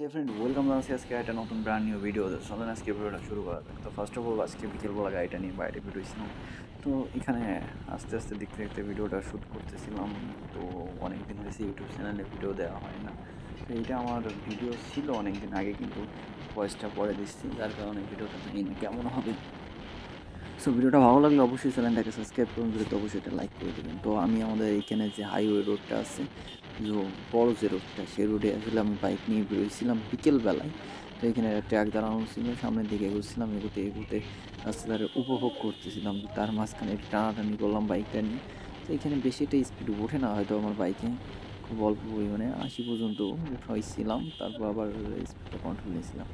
হে friend, welcome জানাচ্ছি আজকে একটা নতুন ব্র্যান্ড নিউ ভিডিও। চলেন আজকে ভিডিওটা শুরু করা যাক। তো ফার্স্ট অফ অল আজকে বিকেলবেলা গাড়িটা নিয়ে বাইরে বেরোইছিলাম। তো এখানে আস্তে আস্তে দেখতে দেখতে ভিডিওটা শ্যুট করতেছিলাম। তো অনেক দিন হয়েছে ইউটিউব চ্যানেলে ভিডিও দেওয়া হয় না। তো এইটা আমার ভিডিও ছিল অনেক দিন আগে, কিন্তু ভয়েসটা পরে দিচ্ছি, যার কারণে ভিডিওটা জানি না কেমন হবে। সো ভিডিওটা ভালো লাগলে অবশ্যই চ্যানেলটাকে সাবস্ক্রাইব করুন, যদি অবশ্যই এটা লাইক করে দেবেন। তো আমি আমাদের এইখানে যে হাইওয়ে রোডটা আছে, যে বড় যে রোডটা, সেই রোডে আসলে আমি বাইক নিয়ে বেরোইছিলাম বিকেলবেলায়। তো এখানে ট্র্যাক দাঁড়ানো ছিল, সামনের দিকে এগোচ্ছিলাম, এগোতে এগোতে রাস্তাটা উপভোগ করতেছিলাম। তার মাঝখানে একটু টানাটানি করলাম বাইকটা নিয়ে। তো এখানে বেশি একটা স্পিড ওঠে না হয়তো আমার বাইকে, খুব অল্প পরিমাণে 80 পর্যন্ত উঠাইছিলাম, তারপর আবার স্পিডটা কন্ট্রোল নিয়েছিলাম।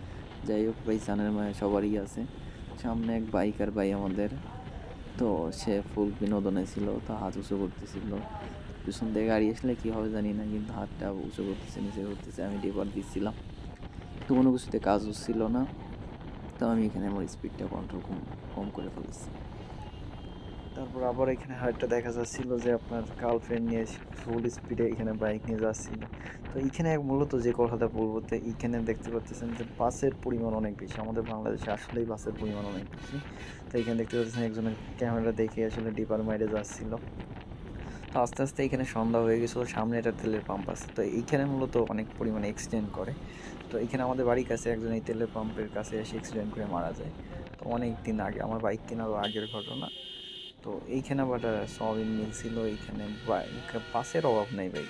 যাই হোক ভাই, জানের মায়া সবারই আছে। সামনে এক বাইকার ভাই আমাদের, তো সে ফুল বিনোদনে ছিল, তো হাত উঁচু করতেছিল। পিছন থেকে গাড়ি আসলে কী হবে জানি না, কিন্তু হাতটা উঁচু করতেছে, নিচে করতেছে। আমি ডেপার দিচ্ছিলাম, তো কোনো কিছুতে কাজ হচ্ছিল না। তো আমি এখানে আমার স্পিডটা কন্ট্রোল কম কম করে ফেলেছি। তারপর আবার এখানে আরেকটা দেখা যাচ্ছিল যে আপনার গার্লফ্রেন্ড নিয়ে ফুল স্পিডে এখানে বাইক নিয়ে যাচ্ছিল। তো এইখানে মূলত যে কথাটা বলবো, তো এইখানে দেখতে পাচ্ছেন যে বাসের পরিমাণ অনেক বেশি। আমাদের বাংলাদেশে আসলেই বাসের পরিমাণ অনেক বেশি। তো এইখানে দেখতে পাচ্ছেন একজনের ক্যামেরা দেখে আসলে ডিপার মাইরে যাচ্ছিল। তো আস্তে আস্তে এখানে সন্ধ্যা হয়ে গেছিলো, সামনে একটা তেলের পাম্প আছে, তো এইখানে মূলত অনেক পরিমাণে অ্যাক্সিডেন্ট করে। তো এখানে আমাদের বাড়ির কাছে একজন এই তেলের পাম্পের কাছে এসে অ্যাক্সিডেন্ট করে মারা যায়। তো অনেক দিন আগে, আমার বাইক কেনারও আগের ঘটনা। তো এইখানে আবার সয়াবিন মিল ছিল। এইখানে বাসের অভাব নেই ভাই,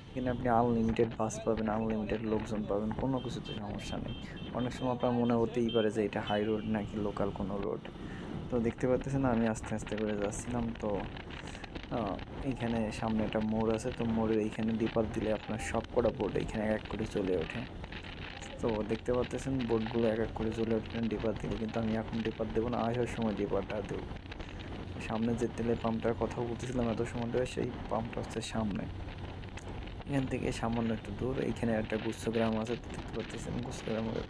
এখানে আপনি আনলিমিটেড বাস পাবেন, আনলিমিটেড লোকজন পাবেন, কোনো কিছুতে সমস্যা নেই। অনেক সময় আপনার মনে হতেই পারে যে এটা হাই রোড নাকি লোকাল কোনো রোড। তো দেখতে পাচ্ছেন আমি আস্তে আস্তে করে যাচ্ছিলাম। তো এইখানে সামনে একটা মোড় আছে, তো মোড়ের এইখানে ডিপার দিলে আপনার সব কটা বোর্ড এইখানে এক এক করে চলে ওঠে। তো দেখতে পাচ্ছেন বোর্ডগুলো এক এক করে চলে ওঠেন ডিপার দিলে, কিন্তু আমি এখন ডিপার দেবো না, আসার সময় ডিপারটা দেবো। সামনে যে তেলের পাম্পটার কথা বলতেছিলাম এত সময় ধরে, সেই পাম্পটা হচ্ছে সামনে। এখান থেকে সামান্য একটু দূর এইখানে একটা গুচ্ছগ্রাম আছে, দেখতে পাচ্ছেন গুচ্ছগ্রামের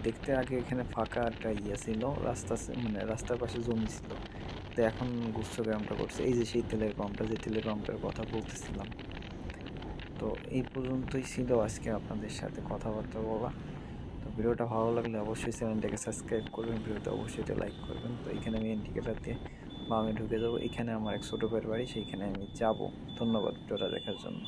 দেখতে আগে এখানে ফাঁকা একটা ইয়ে ছিল, রাস্তা মানে রাস্তার পাশে জমি ছিল। তো এখন গুচ্ছগ্রামটা করছে, এই যে সেই তেলের পাম্পটা, যে তেলের পাম্পটার কথা বলতেছিলাম। তো এই পর্যন্তই ছিল আজকে আপনাদের সাথে কথাবার্তা বলা। তো ভিডিওটা ভালো লাগলে অবশ্যই চ্যানেলটাকে সাবস্ক্রাইব করবেন, ভিডিওতে অবশ্যই এটা লাইক করবেন। তো এখানে আমি ইন্ডিকেটার দিয়ে বামে ঢুকে যাবো, এখানে আমার এক ছোটো ভাইয়ের বাড়ি, সেইখানে আমি যাব। ধন্যবাদ ভিডিওটা দেখার জন্য।